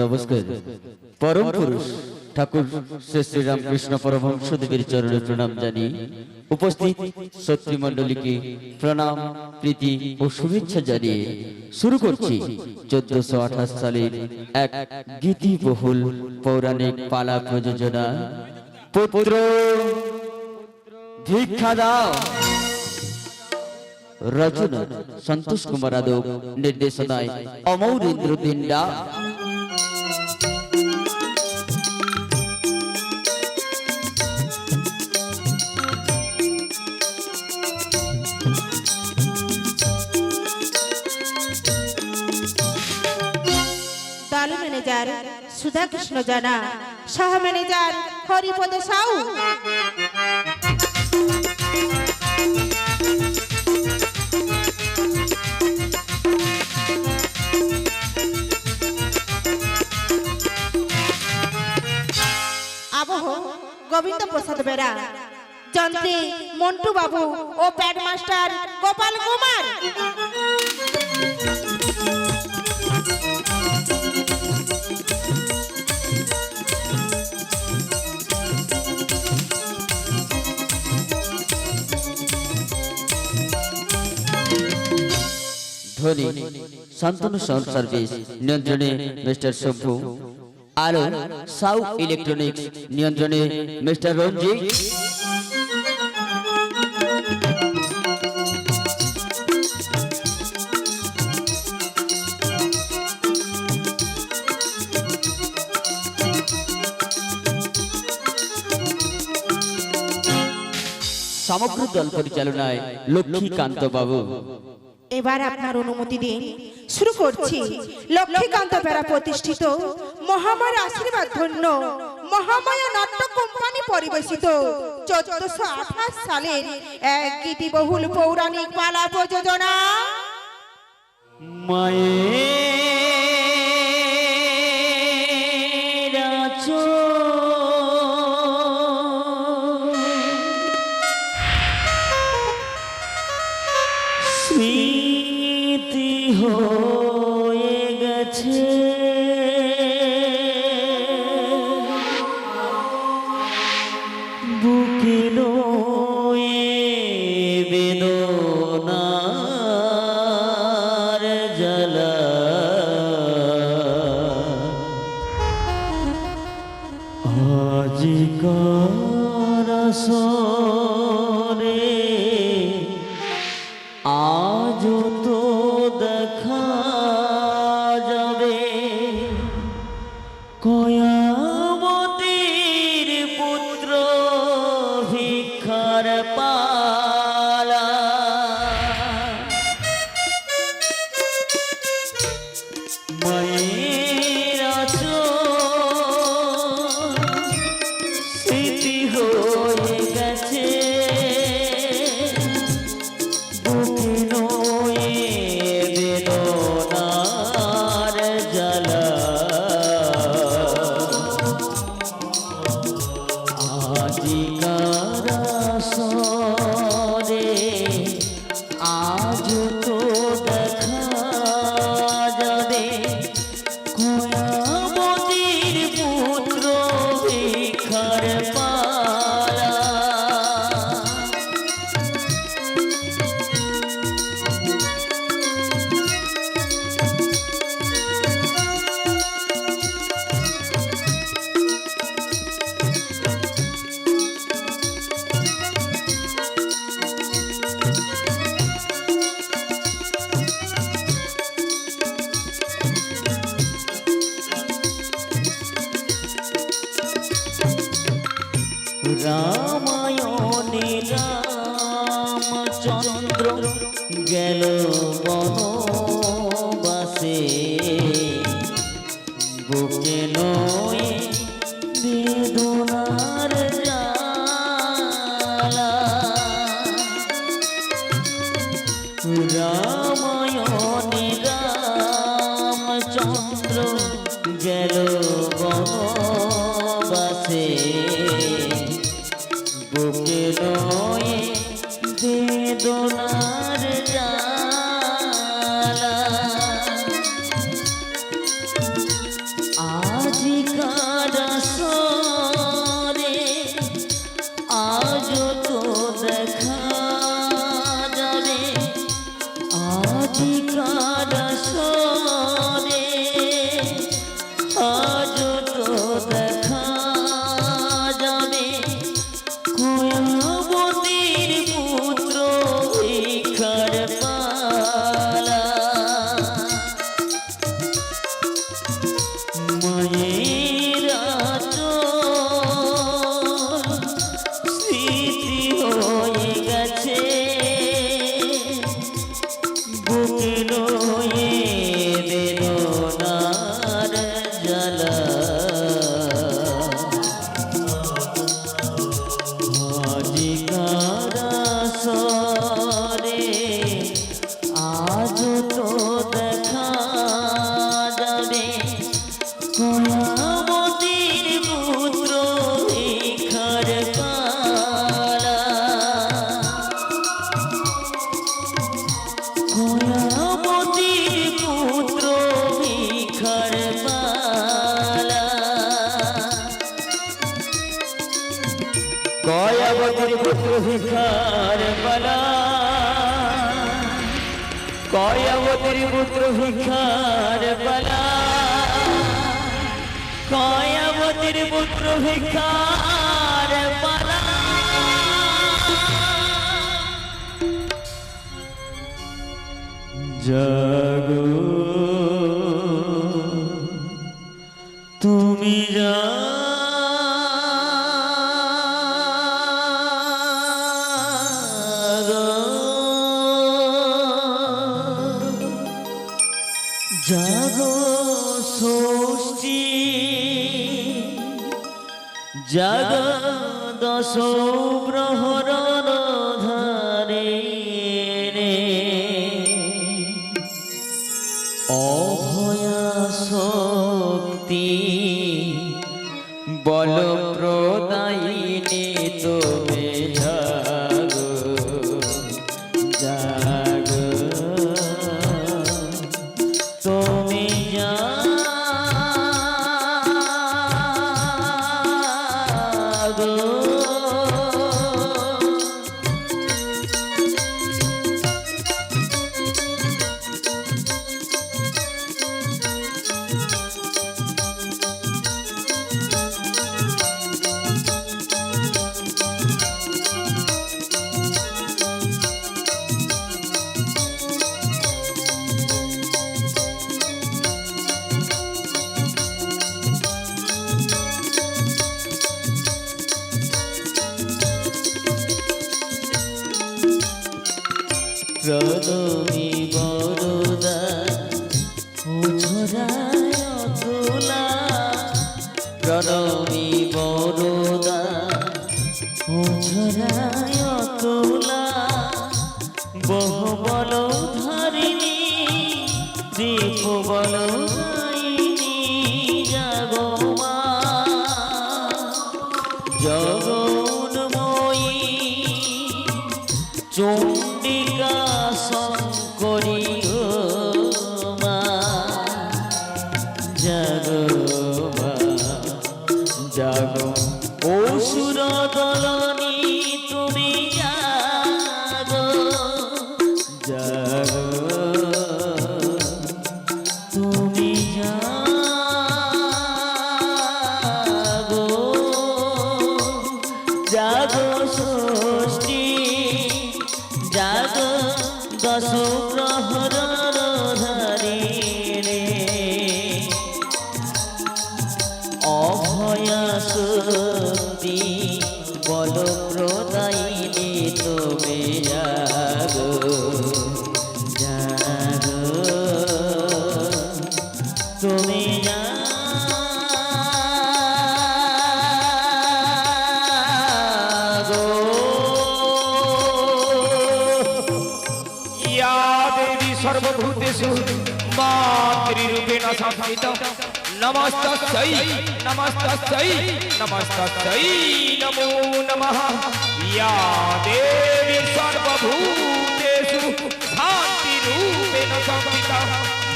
নমস্কার। পরম পুরুষ ঠাকুর শ্রী শ্রী রামকৃষ্ণ পরমহংসদেবের চরণে প্রণাম জানিয়ে উপস্থিত সত্রীমণ্ডলীকে প্রণাম, প্রীতি ও শুভেচ্ছা জানিয়ে শুরু করছি 1428 সালের এক গীতিবহুল পৌরাণিক পালা প্রযোজনা পুত্র ভিক্ষা দাও। রচনা সন্তোষ কুমার আদক, নির্দেশনায় অমৌরেন্দ্র দিন্ডা। দল ম্যানেজার সুধা কৃষ্ণ জানা, সহ ম্যানেজার হরিপদ সাউ। আবহ গোবিন্দ প্রসাদ বেরা, যন্ত্রে মন্টু বাবু ও প্যাড মাস্টার গোপাল কুমার। ধ্বনি শান্তনু সাউন্ড সার্ভিস, নিয়ন্ত্রণে মিস্টার শম্ভু। আলো সাউ ইলেকট্রনিক্স, নিয়ন্ত্রণে মিস্টার রঞ্জিত। সমগ্র দল পরিচালনায় লক্ষ্মীকান্ত বাবু। এবার আপনার অনুমতি দিন, শুরু করছি লক্ষ্মীকান্ত বেরা প্রতিষ্ঠিত মহামায়া আশীর্বাদ ধন্য মহামায়া নাট্য কোম্পানি পরিবেশিত 1428 সালের এক গীতিবহুল পৌরাণিক পালা প্রযোজনা স্মৃতি হয়ে গেছে বুকে লয়ে বেদনার জ্বালা। আজিকার আসরে আজ তো দেখা যাবে কয়ামতের পুত্র ভিক্ষার পালা। মায়ের আঁচল স্মৃতি হয়ে গেছে পুত্র ভিক্ষার পালা কয়াবতীর পুত্র ভিক্ষার পালা কয়াবতীর পুত্র ভিক্ষার পালা জাগো তুমি জাগো ষষ্ঠী জাগ দশ প্রহর ধারে অভয়া শক্তি বল প্রদায়িনী তুমি জাগো জাগো তুমি জাগো প্রণমী বরদা ও ঝরায় তুলা প্রণমী বরদা ও ঝরায় তুলা বহু বল ধারিণী দীপ বল গাইনী জাগো মা জগন্ময়ী চণ্ডিকা শঙ্করী মা জাগো মা জাগো অসুর দলনী তুমি জাগো জাগো তুমি জাগো জাগো ষষ্ঠী জাগো দশ প্রহর ধারে অভয়া শক্তি বল প্রদায়িনী তুমি জাগো জাগো তুমি জাগো सर्वभूतेषु मातृरूपेण संस्थिता नमस्तस्यै नमस्तस्यै नमस्तस्यै नमो नमः या देवी सर्वभूतेषु शान्तिरूपेण संस्थिता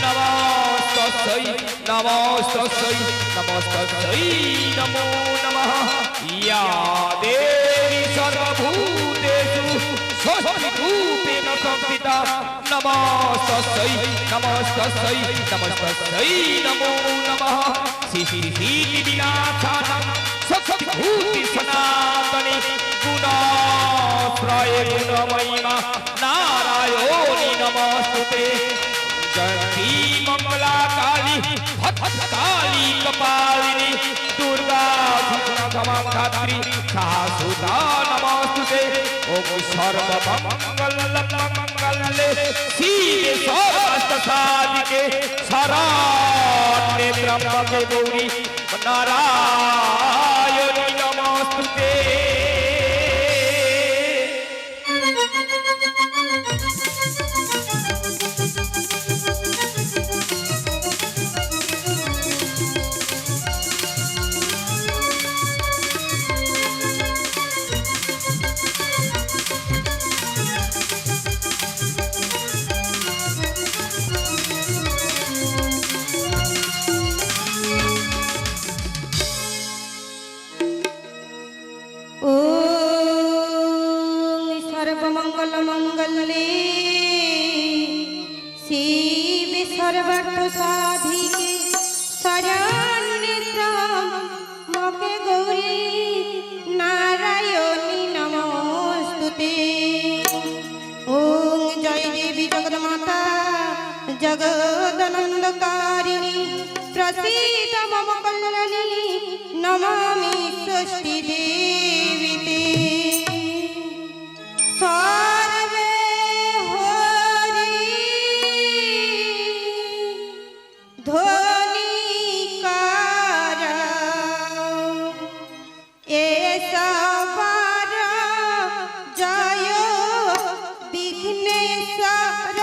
नमस्तस्यै नमस्तस्यै नमस्तस्यै नमो नमः या देवी सर्वभूतेषु स्वस्तिरूपेण संस्थिता नमस्तस्यै नमस्तस्यै नमस्तस्यै नमो नमः सिद्धिविनाशानं शक्तिभूति सनातनी गुणाश्रये गुणमयिमा नारायणी नमस्तुते जयन्ती मंगला काली भद्रकाली कपालिनी दुर्गा क्षमा धात्री शाश्वता नमस्तुते ओम सर्वमंगलमंगले शिवे सर्वार्थसाधिके शरण्ये त्र्यंबके गौरी नारायणी नमस्तुते सर्वार्थ साधिके शरण्येत्रं मके गौरी नारायणी नमोस्तुते। ओम जय देवी जगन्माता जगदानंदकारिणी प्रसीद मम कल्याणी नमामि षष्ठी देवी ते। सर्वे हरि ध्वनिकार एसवार जय विघ्नेश्वर।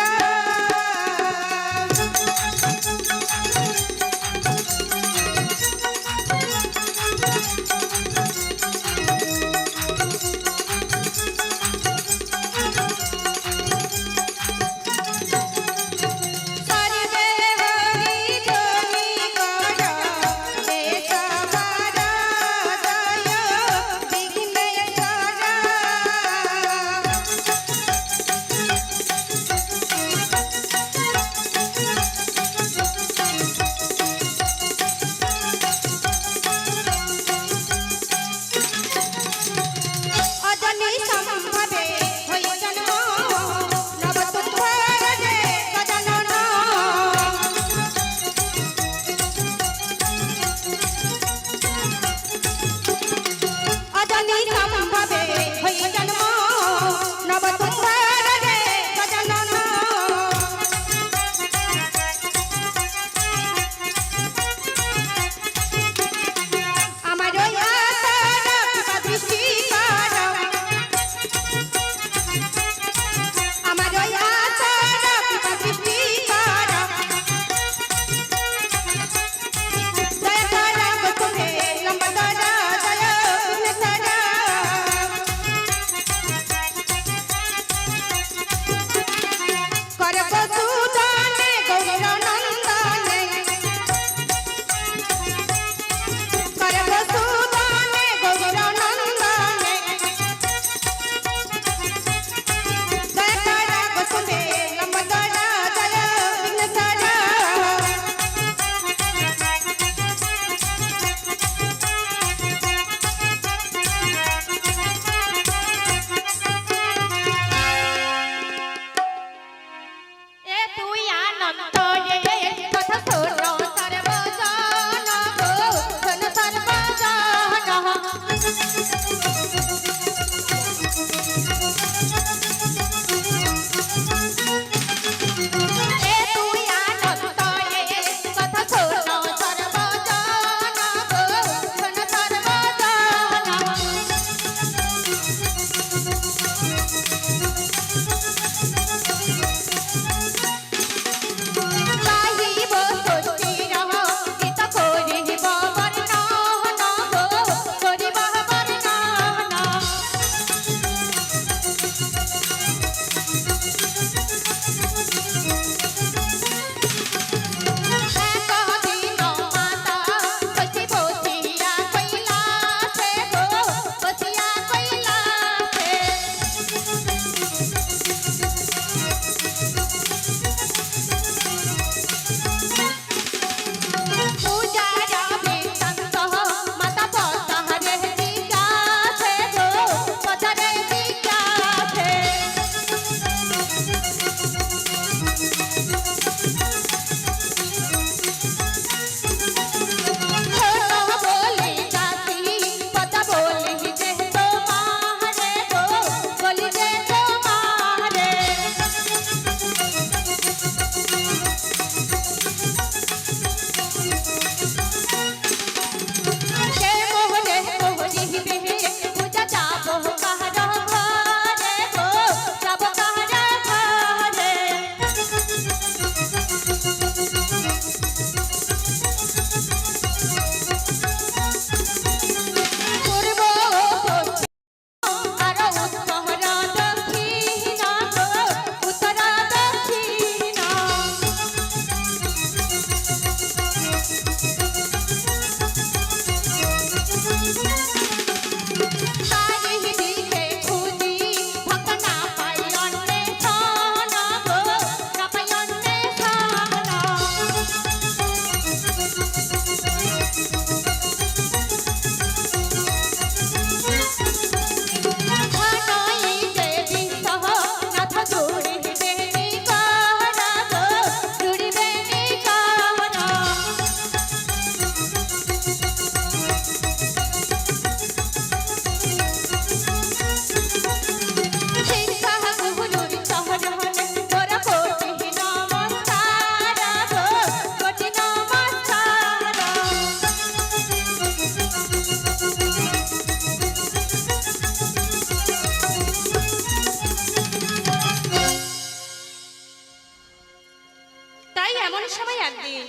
সময় একদিন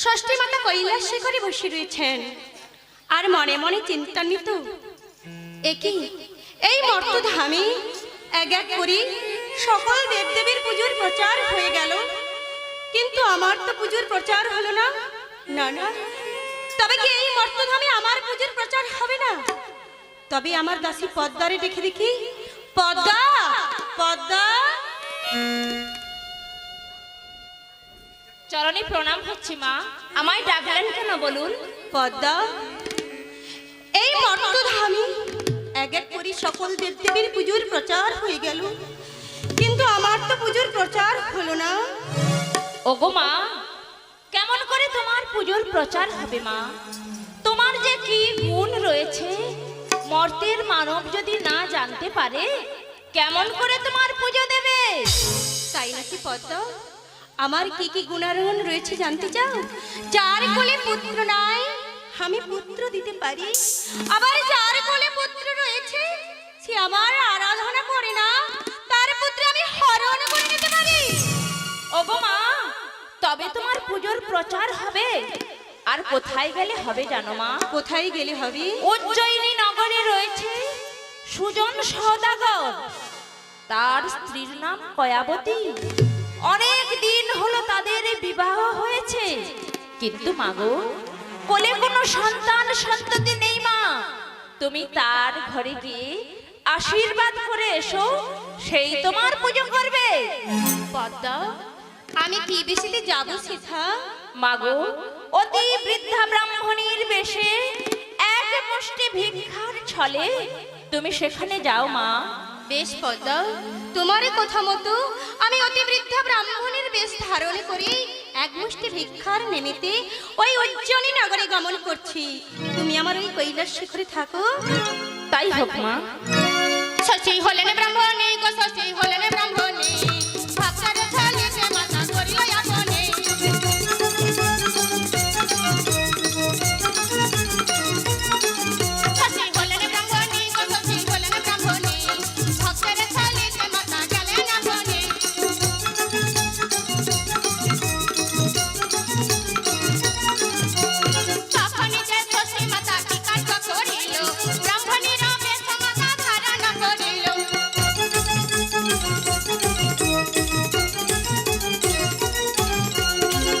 ষষ্ঠী মাতা কৈলাসে করে বসে রয়েছেন আর মনে মনে চিন্তান্বিত, একই এই মর্তধামে এক এক করে সকল দেবদেবীর পুজোর প্রচার হয়ে গেল, কিন্তু আমার তো পুজোর প্রচার হলো না। না না, তবে কি এই মর্তধামে আমার পুজোর প্রচার হবে না? তবে আমার দাসী পদ্মারে দেখে দেখি, পদ্মা পদ্মা। চরণে প্রণাম হচ্ছে মা, আমায় ডাকলেন কেন বলুন? পদ্মা, এই মর্তধামে এক এক করে সকল দেবদেবীর পুজোর প্রচার হয়ে গেল, কিন্তু আমার তো পুজোর প্রচার হলো না। ওগো মা, কেমন করে তোমার পুজোর প্রচার হবে মা? তোমার যে কি গুণ রয়েছে মর্তের মানব যদি না জানতে পারে, কেমন করে তোমার পুজো দেবে? তাই নাকি পদ্মা? আমার কি কি গুণারোহণ রয়েছে জানতে চাও? যার কোলে পুত্র নাই আমি পুত্র দিতে পারি, আবার যার কোলে পুত্র রয়েছে সে আমার আরাধনা করে না, তার পুত্র আমি হরণ করে নিতে পারি। ওগো মা, তবে তোমার পুজোর প্রচার হবে। আর কোথায় গেলে হবে জানো মা? কোথায় গেলে হবে? উজ্জয়িনী নগরে রয়েছে সুজন সওদাগর, তার স্ত্রীর নাম কয়াবতী। অনেক দিন হলো তাদের বিবাহ হয়েছে, কিন্তু মাগো কোলে কোনো সন্তান সন্ততি নেই মা। তুমি তার ঘরে গিয়ে আশীর্বাদ করে এসো, সেই তোমার পুজো করবে। পদ্মা, আমি কি বেশিতে যাব সেথা? মাগো অতি বৃদ্ধা ব্রাহ্মণীর বেশে এক মুষ্টি ভিক্ষার ছলে তুমি সেখানে যাও মা। বেশ পদ্মা, তোমার কথা মতো আমি অতি বৃদ্ধা ব্রাহ্মণের বেশ ধারণ করি এক মুষ্টি ভিক্ষার নিমিত্তে ওই উজ্জয়িনী নগরে গমন করছি। তুমি আমার ওই কৈলাস শিখরে থাকো। তাই হোক মা। শশী হলেন ব্রাহ্মণী গো, শশী হলেন ব্রাহ্মণী, ভক্তের ঝালিতে মাতা করিল আপনি। শশী হলেন ব্রাহ্মণী গো, শশী হলেন ব্রাহ্মণী, ভক্তের ঝালিতে মাতা গেলেন আপনি। তখনই যে শশী মাতা কি কার্য করিল, ব্রাহ্মণীর বেশ মাতা ধারণ করিল।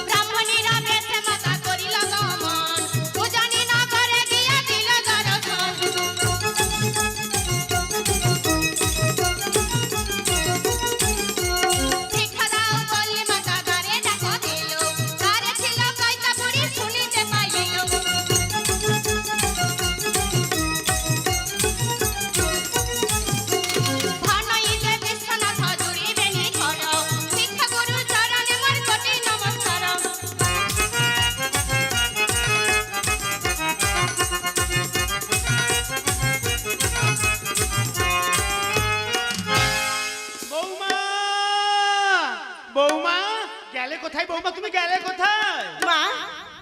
ব্রাহ্মণীর বেশ মাতা করিল গমন, উজ্জয়িনী নগরে গিয়া দিল দর্শন। ভিক্ষা দাও বললে মাতা দ্বারে ডাক দিল, দ্বারে ছিল কইতা বুড়ি শুনিতে পাইল। ভানই যে বিশ্বনাথ জুড়িবেনি ঘর, ভিক্ষা গুরু চরণে মোর কোটি নমস্কার। বৌমা, বৌমা গেলে কোথায়? বৌমা তুমি গেলে কোথায়? মা,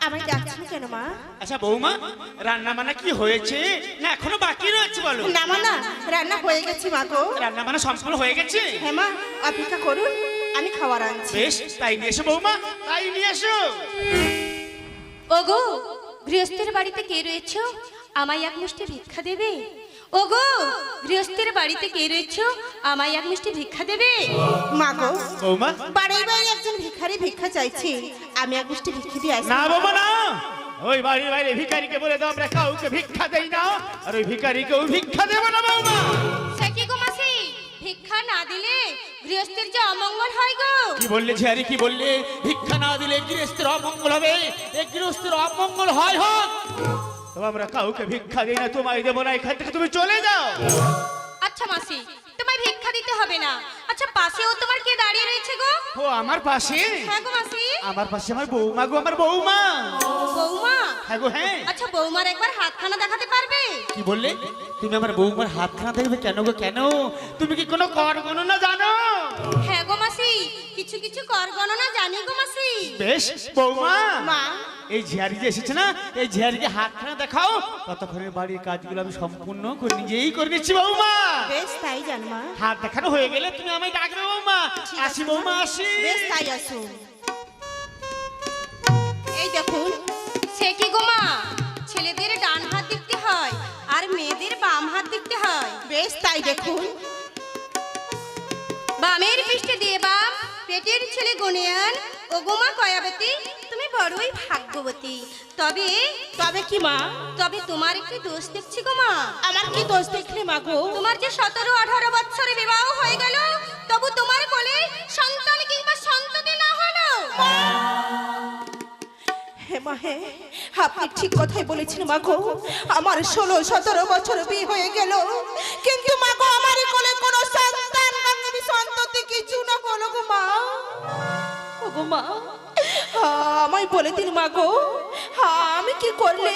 আমায় ডাকছেন কেন মা? আচ্ছা বৌমা, রান্না বান্না কি হয়েছে না এখনো বাকি রয়েছে বলো? না মা, না, রান্না হয়ে গেছে মা গো। রান্না বান্না সম্পূর্ণ হয়ে গেছে? হ্যাঁ মা, অপেক্ষা করুন, আমি খাবার আনছি। বেশ, তাই নিয়ে এসো বৌমা, তাই নিয়ে এসো। ওগো, গৃহস্থের বাড়িতে কে রয়েছো? আমায় এক মুষ্টি ভিক্ষা দেবে? ওগো, গৃহস্থের বাড়িতে কে রয়েছো? আমায় এক মুষ্টি ভিক্ষা দেবে? মা গো, বৌমা, বাড়ির বাইরে একজন ভিখারি ভিক্ষা চাইছে, আমি এক মুষ্টি ভিক্ষা দিয়ে আসি। না বৌমা না, ওই বাড়ির বাইরে ভিখারিকে বলে দাও আমরা কাউকে ভিক্ষা দেই না, আর ওই ভিখারিকেও ভিক্ষা দেব না বৌমা। সে কি গো মাসি, ভিক্ষা না দিলে গৃহস্থের যে অমঙ্গল হয় গো। কি বললে ঝিয়ারি, কি বললে? ভিক্ষা না দিলে গৃহস্থের অমঙ্গল হবে? এই গৃহস্থের অমঙ্গল হয় হোক, তবে আমরা কাউকে ভিক্ষা দিই না, তোমায় দেবো না, এখান থেকে তুমি চলে যাও। আচ্ছা মাসি, তোমায় ভিক্ষা দিতে হবে না। আচ্ছা পাশেও তোমার কে দাঁড়িয়ে রয়েছে গো? ও আমার পাশে? হ্যাঁ গো মাসি। আমার পাশে আমার বৌমা গো, আমার বৌমা। বৌমা? হ্যাঁ গো, হ্যাঁ। আচ্ছা বৌমার একবার হাতখানা দেখাতে পারবে? কি বললে? তুমি আমার বৌমার হাতখানা দেখবে? কেন গো, কেন? তুমি কি কোনো কর গণনা জানো? হ্যাঁ গো মাসি, কিছু কিছু কর গণনা জানি গো মাসি। বেশ বৌমা, মা, এই ঝিয়ারি যে এসেছে না, এই ঝিয়ারিকে হাতখানা দেখাও, ততক্ষণে বাড়ির কাজগুলো আমি সম্পূর্ণ করে নিজেই করে নিচ্ছি বৌমা। বেশ তাই জান মা। হাত দেখানো হয়ে গেলে তুমি আমায় ডাকবে বৌমা। আসি বৌমা, আসি। বেশ তাই আসুন। দেখুন। বামের পৃষ্ঠে দিয়ে বাম, পেটের ছেলে গুণিয়ান, ওগোমা কয়াবতী, তুমি বড়ই ভাগ্যবতী। তবে তবে কি মা? তবে তোমার একটি দোষ দেখছি গো মা। আমার কি দোষ দেখলে মা গো? তোমার যে 17-18 বছরে বিবাহ হয়ে গেল, তবু তোমার কোলে সন্তান কিংবা সন্ততি না হলো। হে মা হে, আপনি ঠিক কথাই বলেছেন মা গো। আমার 16-17 বছর বিয়ে হয়ে গেল, কিন্তু মা গো আমার কোলে কোনো সন্তান কিংবা সন্ততি কিছু না হলো গো মা। ও গো মা, আমায় বলে দিন মা গো, আমি কি করলে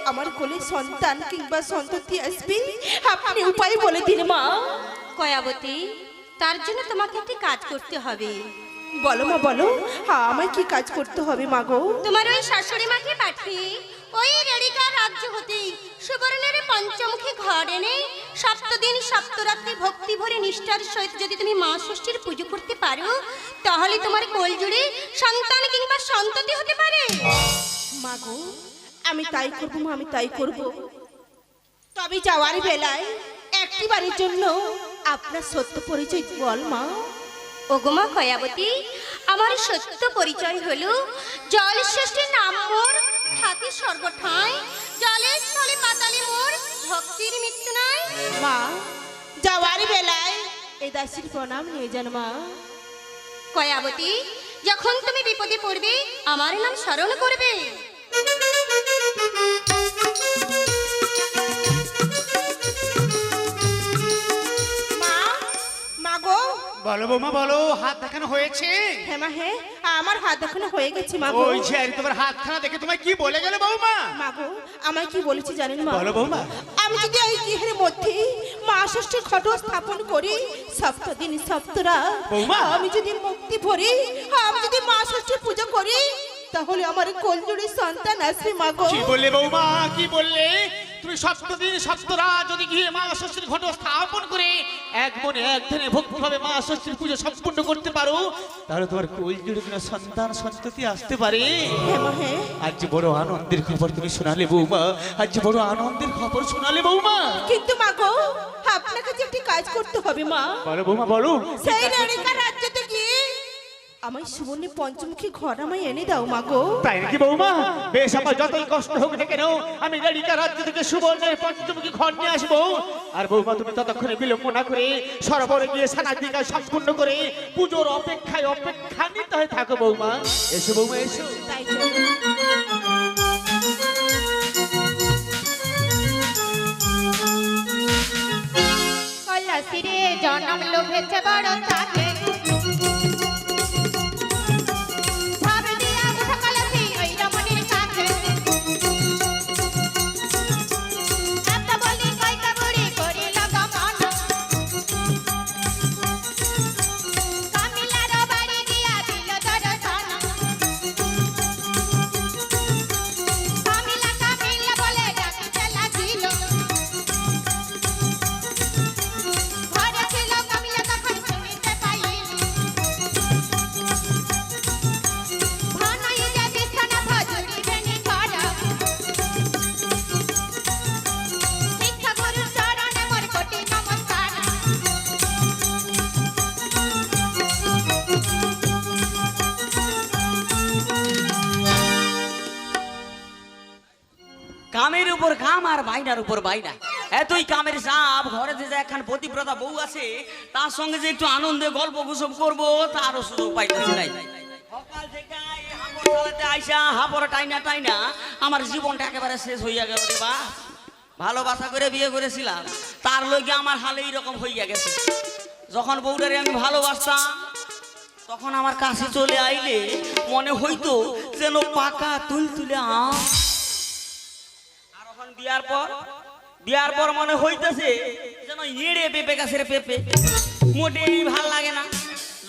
আমার কোলে সন্তান কিংবা সন্ততি আসবে? আপনি উপায় বলে দিন মা। কয়াবতী, তার জন্য তোমাকে একটি কাজ করতে হবে। বলো মা বলো, আমায় কি কাজ করতে হবে মা গো? তোমার ওই শাশুড়ি মাকে পাঠিয়ে ওই রেড়িকা রাজ্য হতে সুবর্ণের পঞ্চমুখী ঘর এনে 7 দিন 7 রাত্রি ভক্তি ভরে নিষ্ঠার সহিত যদি তুমি মা ষষ্ঠীর পুজো করতে পারো, তাহলে তোমার কোল জুড়ে সন্তান কিংবা সন্ততি হতে পারে। মা গো, আমি তাই করবো মা, আমি তাই করব। তবে যাওয়ার বেলায় একটি বারের জন্য আপনার সত্য পরিচয় বল মা। ওগোমা কয়াবতী, আমার সত্য পরিচয় হলো জল ষষ্ঠীর নাম মোর থাকে সর্বঠাঁই, জলের স্থলে পাতালে মোর ভক্তির মৃত্যু নাই। মা, যাওয়ার বেলায় এই দাসীর প্রণাম নিয়ে যান মা। কয়াবতী, যখন তুমি বিপদে পড়বে আমার নাম স্মরণ করবে। মা, মা গো। বলো বৌমা বলো, হাত দেখানো হয়েছে? হ্যাঁ মা হ্যাঁ, আমার হাত দেখানো হয়ে গেছে মা গো। ওই যে আরে তোমার হাতখানা দেখে তোমায় কি বলে গেল বৌমা? মা গো, আমায় কি বলেছি জানেন মা? বলো বৌমা। আমি যদি এই গৃহের মধ্যে মা ষষ্ঠীর ঘট স্থাপন করি 7 দিন 7 রাত, বৌমা। আমি যদি মুক্তি ভরি, আমি যদি মা ষষ্ঠীর পুজো করি, তাহলে আমার কোল জুড়ে সন্তান আসবে মা গো। কি বললে বৌমা, কি বললে? তুমি 7 দিন 7 রাত যদি গিয়ে মা ষষ্ঠীর ঘট স্থাপন করে এক মনে এক ধ্যানে ভক্তিভাবে মা ষষ্ঠীর পুজো সম্পূর্ণ করতে পারো, তাহলে তোমার কোল জুড়ে কোনো সন্তান সন্ততি আসতে পারে। হ্যাঁ মা হ্যাঁ। আজ বড় আনন্দের খবর তুমি শোনালে বৌমা, আজ বড় আনন্দের খবর শোনালে বৌমা। কিন্তু মা গো, আপনাকে যে একটি কাজ করতে হবে মা। বলো বৌমা বলো। সেই রেণিকা রাজ্যতে গিয়ে আমায় সুবর্ণে পঞ্চমুখী ঘর আমায় এনে দাও মা গো। তাই নাকি বৌমা? বেশ, আমার যতই কষ্ট হোক না কেন আমি রেণিকা রাজ্য থেকে সুবর্ণের পঞ্চমুখী ঘর নিয়ে আসবো। আর বৌমা তুমি ততক্ষণে বিলম্ব না করে সরোবরে গিয়ে স্নানাদিকা সম্পূর্ণ করে পুজোর অপেক্ষা নিতে হয়ে থাকো বৌমা। এসো বৌমা এসো। তাই চলো। কলসিরে জনম লোভেছে বড় থাকে ভাব দিয়া উঠা কলসি ওই রমণীর কাছে এত বলি কয়টা বুড়ি করিল গমন কামিলার বাড়ি দিয়া দিল দর্শন কামিলা বলে ডাকিতে লাগিল ঘরে ছিল কামিলা তখন শুনিতে পাইল ভানাই যে বিছানা ভজুরিবে নিকট শিক্ষা গুরু চরণে মোর কোটি নমস্কার কামের উপর কাম আর বাইনার উপর বাইনা, এতই কামের চাপ। ঘরে যে একখান পতিব্রতা বউ আছে, তার সঙ্গে যে একটু আনন্দে গল্প গুজব করবো তারও সুযোগ পাইতেছি নাই। সকাল থেকে এই হাঁপড় চালাতে আইসা হাঁপড় টাইনা আমার জীবনটা একেবারে শেষ হইয়া গেল রে বা। ভালোবাসা করে বিয়ে করেছিলাম, তার লইগে আমার হালে এইরকম হইয়া গেছে। যখন বউটারে আমি ভালোবাসতাম, তখন আমার কাছে চলে আইলে মনে হইতো যেন পাকা তুলতুলে আম। আর এখন বিয়ার পর মনে হইতেছে যেন এড়ে পেঁপে গাছের পেঁপে, মোটেই ভাল লাগে না।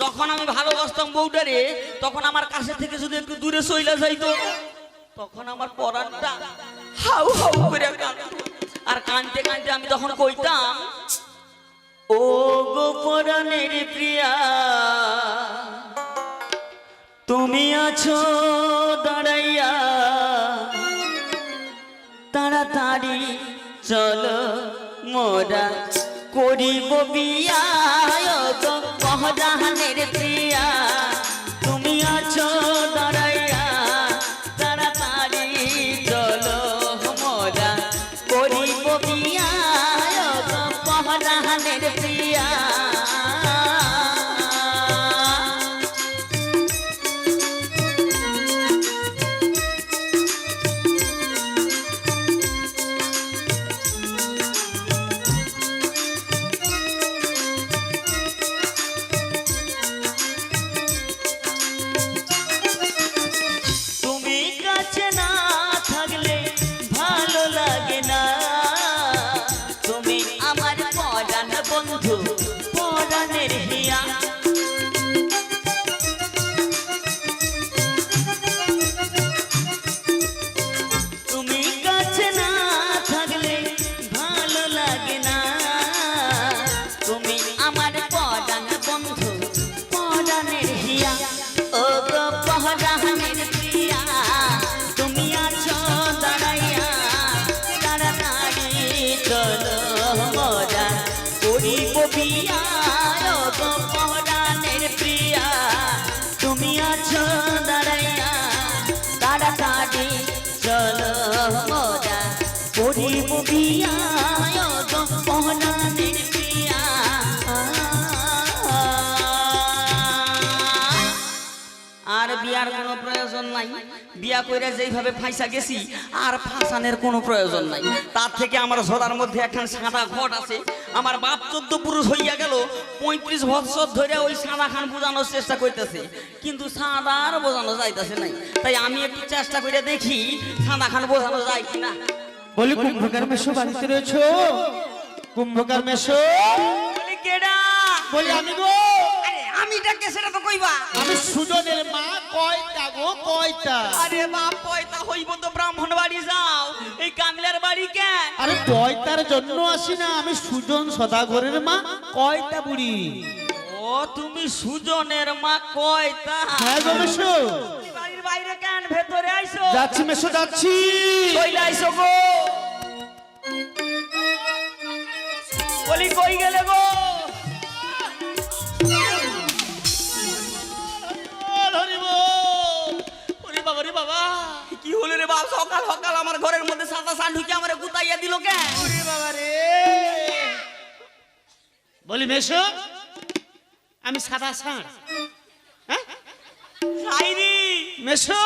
যখন আমি ভালোবাসতাম বউটারে, তখন আমার কাছে থেকে যদি একটু দূরে চইলা যাইতো, তখন আমার পরাণটা হাউ হাউ করে কাঁদতো। আর কাঁদতে কাঁদতে আমি তখন কইতাম, ও গো পরাণের প্রিয়া, তুমি আছো দাঁড়াইয়া, তাড়াতাড়ি চলো মোরা করিব বিয়া গো পহরানের প্রিয়া, তুমি আছো দাঁড়াইয়া তাড়াতাড়ি চলো মোরা করিব বিয়া গো পহরানের প্রিয়া। তুমি কাছে না থাকলে ভালো লাগে না, তুমি আমার পরাণ বন্ধু পরাণের হিয়া। তুমি কাছে না থাকলে ভালো লাগে না, তুমি আমার পরাণ বন্ধু পরাণের হিয়া। ও গো পরাণের প্রিয়া, তুমি আছো দাঁড়াইয়া তাড়াতাড়ি চলো মোরা করিব বিয়া। ও গো পরাণের প্রিয়া, তুমি আছো দাঁড়াইয়া তাড়াতাড়ি চলো মোরা করিব বিয়া। ও গো পরাণের প্রিয়া। আর বিয়ার কোনো প্রয়োজন নাই, বিয়া কইরা যেইভাবে ফাঁসা গেছি আর ফাঁসানের কোনো প্রয়োজন নাই। তার থেকে আমার ঝোলার মধ্যে একখান সাদা ঘট আছে। আমার বাপ 14 পুরুষ হইয়া গেল, 35 বছর ধরে ওই সাদা খান বোঝানোর চেষ্টা করতেছে, কিন্তু সাদা আর বোঝানো যাইতেছে নাই। তাই আমি একটু চেষ্টা করে দেখি সাদা খান বোঝানো যায় কিনা। বলি কুম্ভকার মেশো বাড়িতে রয়েছো? কুম্ভকার মেশো বলি কেডা? বলি আমি গো। আরে আমি ডাকে সেটা তো কইবা। আমি সুজনের মা। কয়টা গো কয়টা? আরে বাপ পয়তা হইব তো ব্রাহ্মণ বাড়ি যাও, এই কামলার বাড়ি কেন? আরে কয়টার জন্য আসি না, আমি সুজন সদাগরের মা। কয়টা বুড়ি? ও তুমি সুজনের মা কয়তা? হ্যাঁ গো মেশো। তুমি বাড়ির বাইরে কেন ভেতরে আইছো? যাচ্ছি মেশো যাচ্ছি। কইলা আইছো গো? বলি কই গেলে গো? বাবা কি হলো রে বাপ? সকাল সকাল আমার ঘরের মধ্যে সাদা সান ঢুকে আমারে গুতাইয়া দিল কেন? বাবা রে। বলি মেশো আমি সাদা ষাঁড়। হ্যাঁ সাইরি মেশো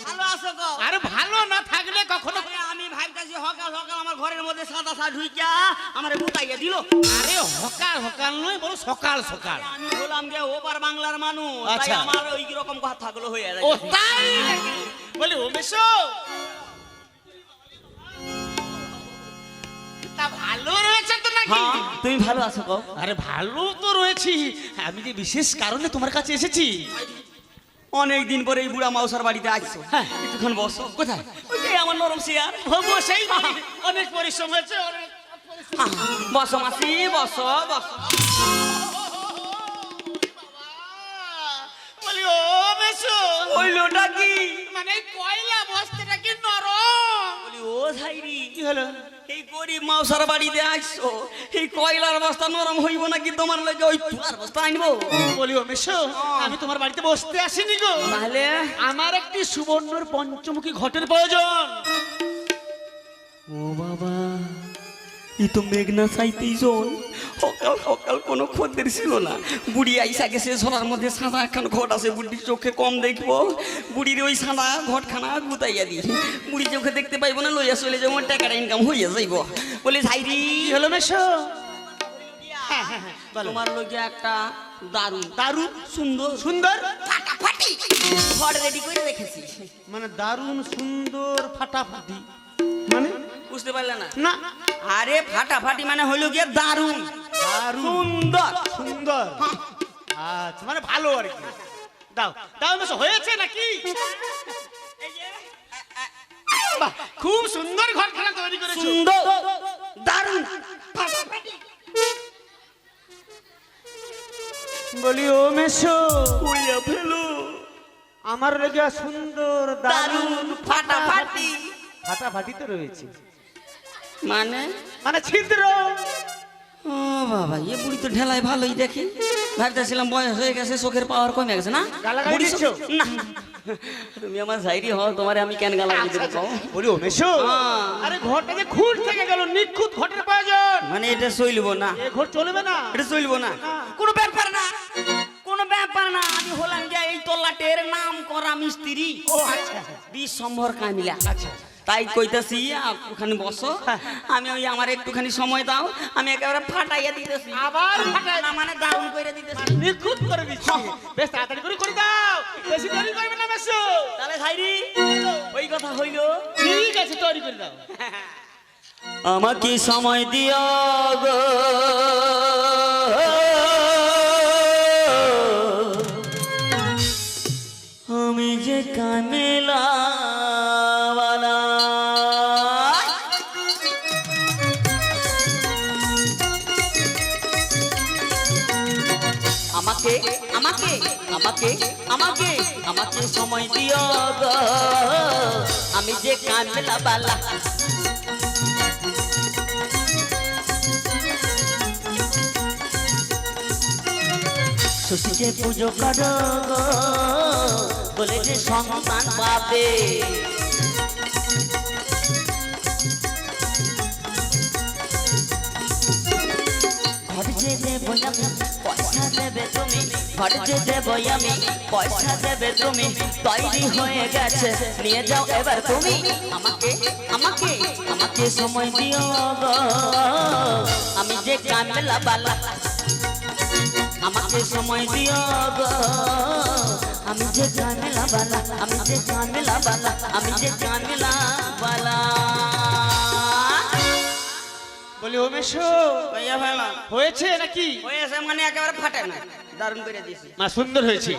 ভালো আছো গো? আরে ভালো না থাকলে কখনো। আরে আমি ভাবতাছি সকাল সকাল আমার ঘরের মধ্যে সাদা সান ঢুকিয়া আমারে গুতাইয়া দিল। আরে হকাল হকাল নয়, বলো সকাল সকাল। আমি বললাম যে ওপার বাংলার মানুষ, তাই আচ্ছা। আমার ওই রকম কথাগুলো হয়ে যায়। ও তাই বলি ও মেশো তা ভালো রয়েছে তো নাকি? হ্যাঁ, তুমি ভালো আছো গো? আরে ভালো তো রয়েছি, আমি যে বিশেষ কারণে তোমার কাছে এসেছি। অনেক দিন পরে এই বুড়া মাউসার বাড়িতে আসছো, হ্যাঁ। একটুক্ষণ বসো। কোথায়? ওই যে আমার নরম চেয়ার। হবো সেই অনেক পরিশ্রম হয়েছে অনেক। বসো মাসি, বসো বসো। বলি ও মেশো হইলোটা কি? মানে কয়লা বস্তাটা কি নরম? বলি ও ছাইরি, কি হলো? এই গরিব মাউসার বাড়িতে আসছো, এই কয়লার বস্তা নরম হইব নাকি তোমার লাগে ওই তুলার বস্তা আনবো? বলি ও মেশো আমি তোমার বাড়িতে বসতে আসিনি গো। তাহলে আমার একটি সুবর্ণর পঞ্চমুখী ঘটের প্রয়োজন। ও বাবা, এই তো মেঘনা চাইতেই জল। সকাল সকাল কোনো খদ্দের ছিল না, বুড়ি আইসা গেছে। ঝোলার মধ্যে সাদা একখান ঘট আছে, বুড়ির চোখে কম দেখবো, বুড়ির ওই সাদা ঘটখানা গুতাইয়া দিই। বুড়ি চোখে দেখতে পাইবো না, লইয়া চলে যাবো, টাকার ইনকাম হইয়া যাইব। বলে ঝাইরি কি হলো মেশো? তোমার লগে একটা দারুণ দারুণ সুন্দর সুন্দর ফাটাফাটি ঘর রেডি করে রেখেছি। মানে দারুণ সুন্দর ফাটাফাটি মানে বুঝতে পারলে না? না। আরে ফাটাফাটি মানে হইলো গিয়ে দারুণ দারুণ সুন্দর। সুন্দর। আচ্ছা মানে ভালো আর কি। দাও দাও মেশো, হয়েছে নাকি? বাহ, খুব সুন্দর ঘরখানা তৈরি করেছো। সুন্দর দারুণ ফাটাফাটি। বলি ও মেশো হইয়া ফেলো আমার লেগে সুন্দর দারুণ ও বাবা এ বুড়ি তো ঢেলায় ভালোই দেখি ভাবতেছিলাম বয়স হয়ে গেছে চোখের পাওয়ার কমে গেছে না গালাগালি বুড়ি দিচ্ছ? না তুমি আমার সাইডি হও তোমারে আমি কেন গালাগালি দেবো কও? বলি উমেশো হ্যাঁ। আরে ঘরটা যে খুঁট থেকে গেল নিখুঁত ঘটের প্রয়োজন মানে এটা চলব না এ ঘর চলবে না এটা চলব না কোনো ব্যাপার না কোনো ব্যাপার না আমি হলাম যে এই তল্লাটের নাম করা মিস্ত্রি ও আচ্ছা 20 সম্ভর কামিলা আচ্ছা তাই কইতাছি ওখানে বসো আমি ওই আমার একটুখানি সময় দাও আমি একেবারে ফাটাইয়া দিতেছি আবার ফাটাই না মানে দারুণ কইরা দিতেছি নিখুঁত করে দিচ্ছি বেশ তাড়াতাড়ি করে দাও বেশি দেরি করবে না মেশো তাহলে ভাইরি ওই কথা হইলো ঠিক আছে তৈরি করে দাও আমাকে সময় দিও গো আমি যে কামেলা আমাকে আমাকে আমাকে আমাকে আমাকে সময় দিও গো আমি যে কামেলা বালা শশীকে পুজো করো গো বলে যে সন্তান পাবে ঘটছে দেবো আমি পয়সা দেবে তুমি ঘটছে দেবো আমি পয়সা দেবে তুমি তৈরি হয়ে গেছে নিয়ে যাও এবার তুমি আমাকে আমাকে আমাকে সময় দিও গো আমি যে কামেলা বালা আমাকে সময় দিও গো আমি যে কামেলা বালা আমি যে কামেলা বালা আমি যে কামেলা বালা বলি উমেশো কইয়া ফেলা হয়েছে নাকি হয়েছে মানে একেবারে ফাটে না দারুণ করে দিয়েছি মা সুন্দর হয়েছে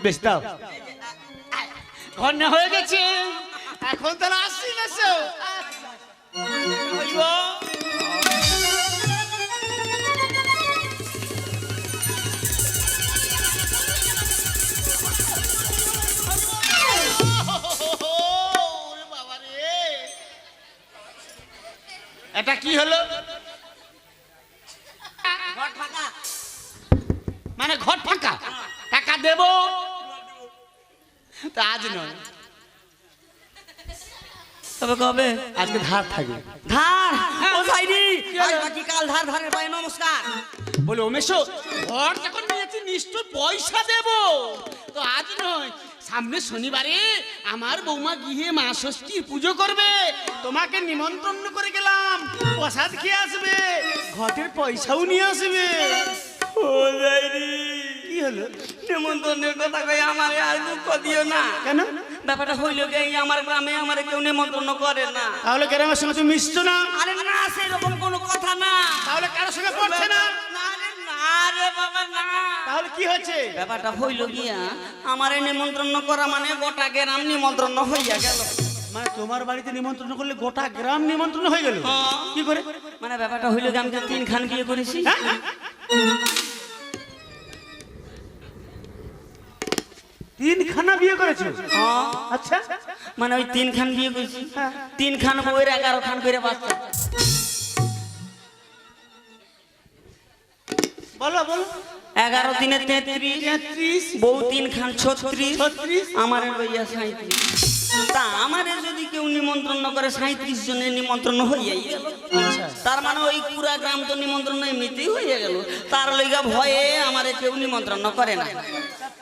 বেশ দাও ঘর না হয়ে গেছে এখন তাহলে আসি মেশো হইব এটা কি হলো ঘর ফাঁকা মানে ঘর ফাঁকা টাকা দেব তা আজ নয় তবে কবে আজকে ধার থাকবে ধার ও ভাইরি আজ বাকি কাল ধার ধারের ভাই নমস্কার বলে উমেশো ঘর যখন নিয়েছি নিশ্চয় পয়সা দেব তো আজ নয় সামনে শনিবারে আমার বৌমা গিয়ে মা ষষ্ঠীর পুজো করবে তোমাকে নিমন্ত্রণ করে গেলাম প্রসাদ খেয়ে আসবে ঘটের পয়সাও নিয়ে আসবে ও ভাইরি কি হলো নেমন্তন্নের কথা কই আমারে আর দুঃখ দিও না কেন ব্যাপারটা হইলো কি এই আমার গ্রামে আমারে কেউ নেমন্তন্ন করে না তাহলে গ্রামের সঙ্গে তুমি মিশছো না আরে না সেরকম কোনো কথা না তাহলে কারোর সঙ্গে পড়ছে না না রে, না রে বাবা না তাহলে কি হচ্ছে ব্যাপারটা হইল গিয়া আমারে নিমন্ত্রণ করা মানে গোটা গ্রাম নিমন্ত্রণ হইয়া গেল মানে তোমার বাড়িতে নিমন্ত্রণ করলে গোটা গ্রাম নিমন্ত্রণ হয়ে গেল হ্যাঁ। কি করে মানে ব্যাপারটা হইল গিয়ে আমি তো 3 খান বিয়ে করেছি হ্যাঁ? 3 খানা বিয়ে করেছো হ্যাঁ আচ্ছা মানে ওই 3 খান বিয়ে করেছি 3 খান বউয়ের 11 খান করে বাচ্চা বলো বলো 11 দিনে 33 33 বউ 3 খান 36 36 আমারে লইয়া 37 তা আমারে যদি কেউ নিমন্ত্রণ না করে 37 জনের নিমন্ত্রণ হইয়াই গেল তার মানে ওই পুরা গ্রাম তো নিমন্ত্রণ এমনিতেই হইয়া গেল তার লইগা ভয়ে আমারে কেউ নিমন্ত্রণ করে না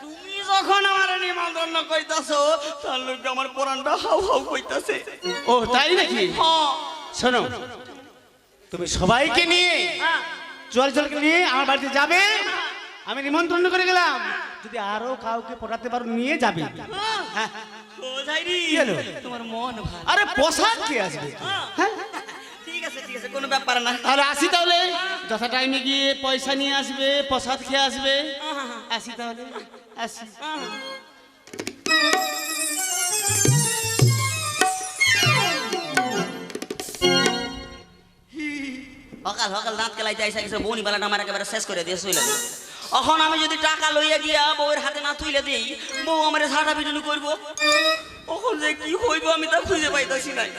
তুমি যখন আমারে নিমন্ত্রণ কইতাছো তার লইগা আমার পরানটা হাউ হাউ কইতাছে ও তাই নাকি হ্যাঁ শোনো তুমি সবাইকে নিয়ে জলকে নিয়ে আমার বাড়িতে যাবে আমি নিমন্ত্রণ করে গেলাম যদি আরো কাউকে পটাতে পারো নিয়ে যাবে হ্যাঁ ও যাইরি কি হলো? তোমার মন ভালো আরে প্রসাদ কে আসবে হ্যাঁ ঠিক আছে কোনো ব্যাপার না তাহলে আসি তাহলে যথা টাইমে গিয়ে পয়সা নিয়ে আসবে প্রসাদ খেয়ে আসবে আসি তাহলে আসি সকাল সকাল দাঁত কেলাইতে আইসা গেছে বনি বালাটা আমার একেবারে শেষ করে দিয়ে শুইলে এখন আমি যদি টাকা লইয়া গিয়া বউয়ের হাতে না তুইলে দিই বউ আমার ঝাড়া পিটুনি করবো তখন যে কি হইব আমি তা খুঁজে পাইতেছি নাই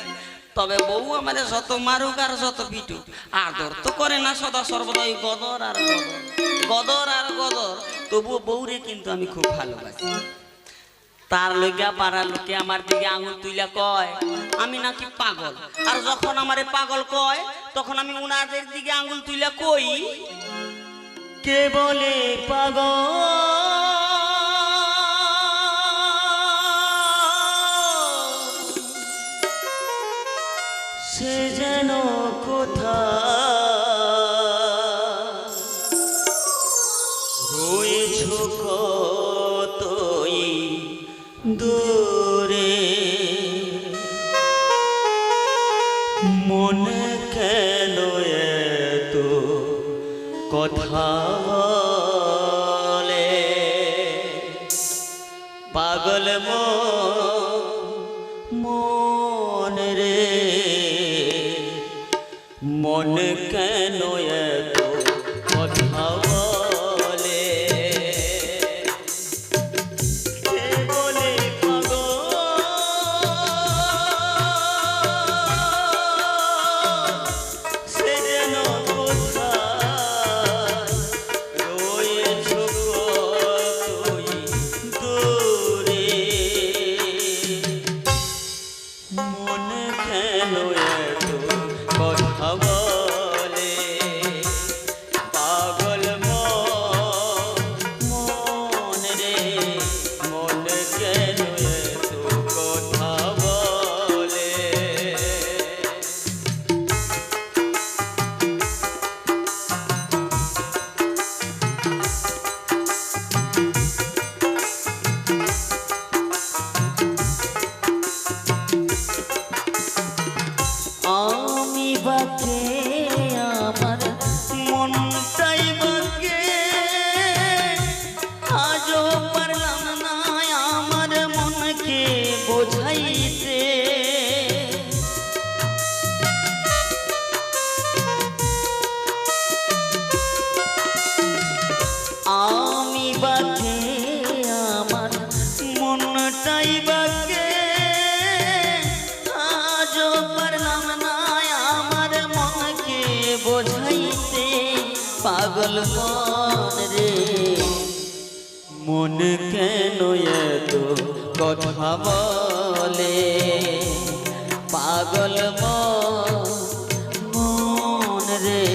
তবে বউ আমারে যত মারুক আর যত পিটুক আদর তো করে না সদা সর্বদা ওই গদর আর গদর গদর আর গদর, তবুও বউরে কিন্তু আমি খুব ভালোবাসি। তার লইগা পাড়ার লোকে আমার দিকে আঙুল তুইলা কয় আমি নাকি পাগল, আর যখন আমারে পাগল কয় তখন আমি উনাদের দিকে আঙুল তুইলা কই কে বলে পাগল সে যেন কোথায় রয়েছ কতই দূরে, মনে কেন এত কথা বলে পাগল মন রে, মন কেন এত কথা বলে কে বলে পাগল সে যেন কোথায় রয়েছ কতই দূরে, মনে কেন এত কথা বলে পাগল মন রে, মন কেন এত কথা বলে। আমি বাকে আমার মনটাই বাকে আজও পারলাম না আমার মনকে বোঝাইতে, আমি বাকে আমার মনটাই বাকে আজও পারলাম না আমার মনকে বোঝাইতে, পাগল মন রে মন কেন এত কথা বলে পাগল মন রে,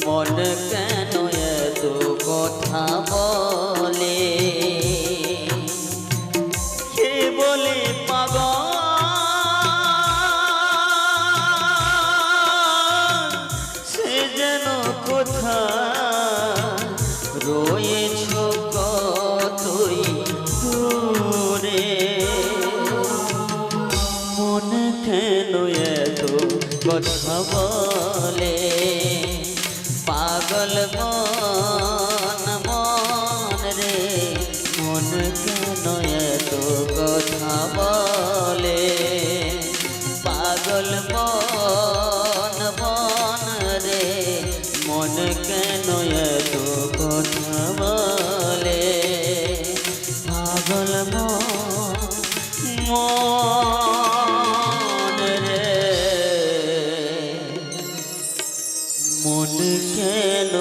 মন কেন এত কথা বলে কে বলে পাগল সে যেন কোথায় রয়েছ কতই দূরে, মন কেন এত কথা বলে পাগল মন রে, মন কেন এত কথা বলে পাগল মন রে, মন কেন এত কথা বলে পাগল মন রে, মন কেন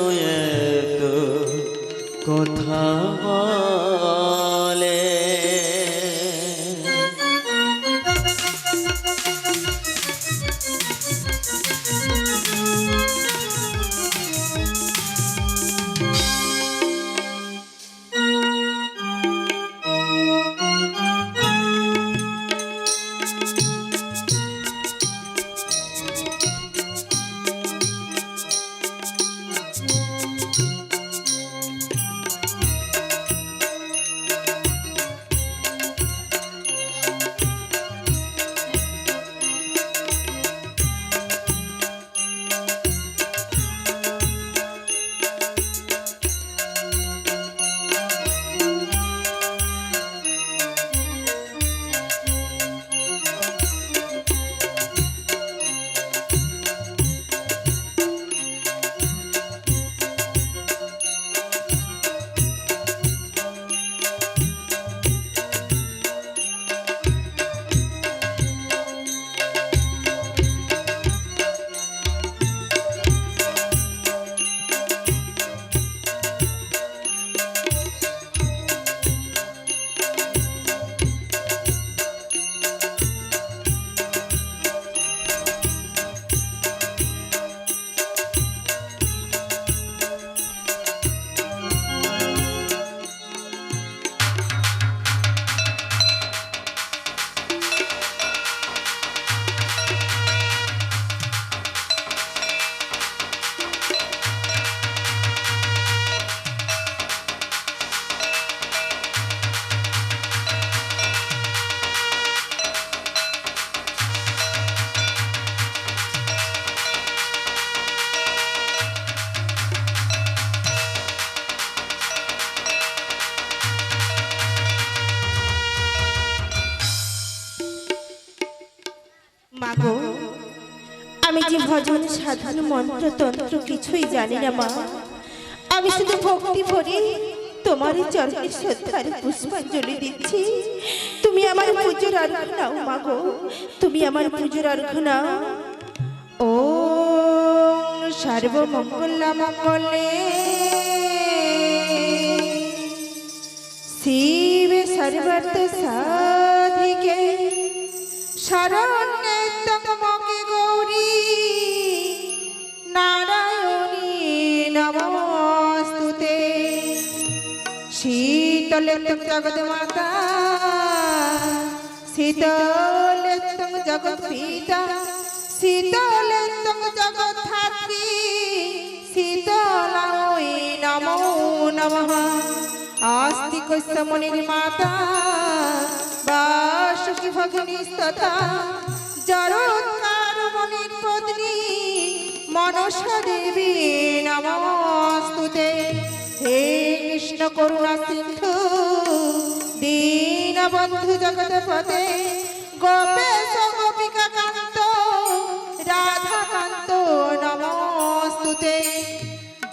এত কথা বলে। মাগো, আমি যে ভজন সাধন মন্ত্র তন্ত্র কিছুই জানি না মা। আমি শুধু ভক্তি ভরে তোমার চরণে শ্রদ্ধার পুষ্পাঞ্জলি দিচ্ছি। তুমি আমার পুজোর অর্ঘ্য নাও মাগো, তুমি আমার পুজোর অর্ঘ্য নাও। ওম সর্বমঙ্গল মঙ্গলে শিবে সর্বার্থ সাধিকে শরণ্যে ত্র্যম্বকে গৌরী নারায়ণী নমস্তুতে। শীতলে ত্বং জগৎ মাতা, শীতলে ত্বং জগৎ পিতা, শীতলে ত্বং জগৎ ধাত্রী, শীতলায় নমো নমঃ। আস্তিকস্য মুনির্মাতা বাসুকি ভগিনীস্তথা জরৎকার মুনির পত্নী মনসা দেবী নমস্তুতে। হে কৃষ্ণ করুণা সিন্ধু দীনবন্ধু জগৎপতে, গোপেশ গোপিকা কান্ত রাধা কান্ত নমস্তুতে।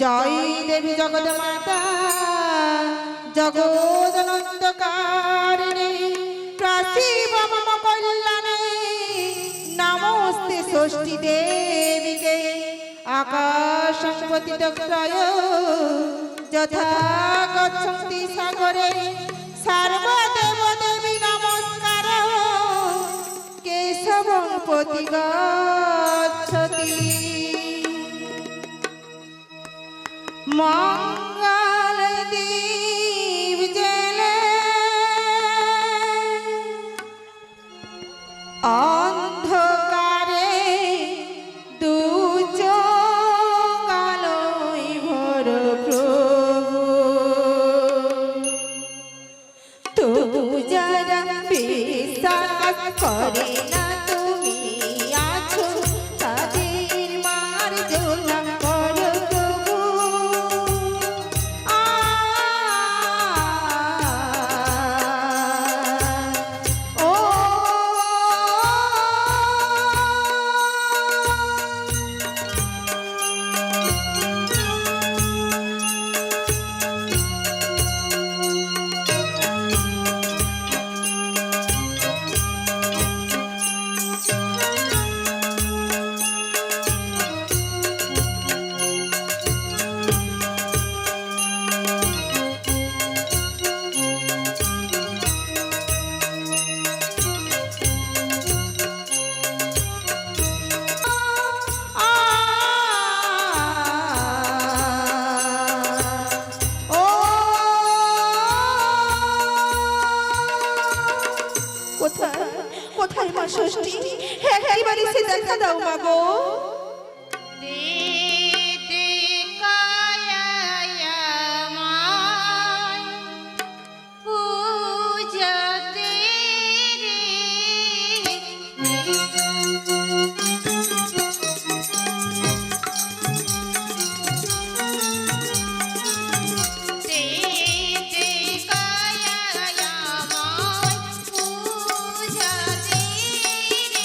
জয় দেবী জগৎ মাতা জগদনন্দকারিণী, প্রসীদ মম কল্যাণে। নমস্তে ষষ্ঠী দেবীকে আকাশং পতিত ত্রয় যথা গচ্ছন্তি সাগরে। সর্বদেব দেবী নমস্কার কেশবং পতি গচ্ছতি। মঙ্গল দীপ জেলে অন্ধকারে দু চোখ আলোয় ভর প্রভু। তবু যারা বিশ্বাস করে না তুমি আছো, তাদের মার্জনা করো প্রভু। ও কোথায় কোথায় মা ষষ্ঠী? একেবারে সে দেখা দাও মা গো। দে দে কায়ামায় পূজাতে রে। দে দে কায়ামায় পূজাতে রে।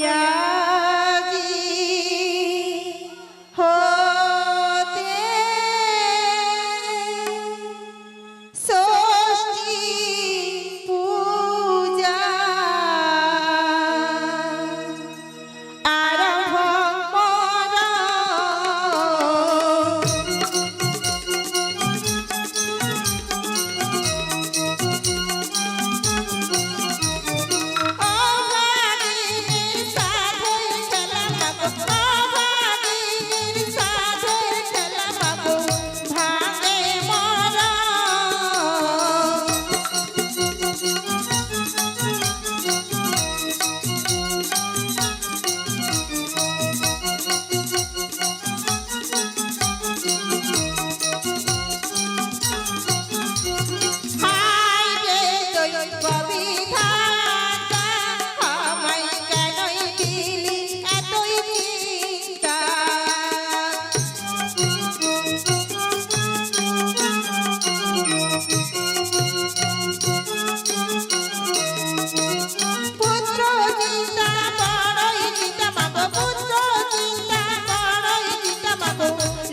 আজি হতে ষষ্ঠী পূজা আরম্ভ মর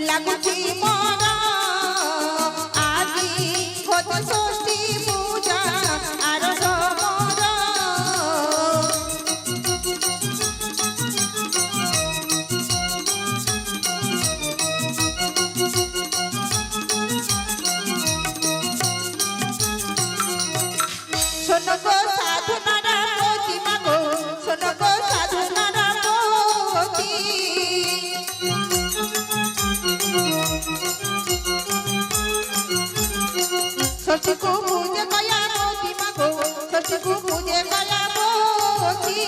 লাগুছি মর আজি হতে ষষ্ঠী পূজা আরম্ভ মর শোনো গো সাধনারা প্রতিমা গো শোনো গো সাধনারা প্রতি ষষ্ঠী কো পূজা কয়া প্রতিমা গো ষষ্ঠী কো পূজা কয়া প্রতি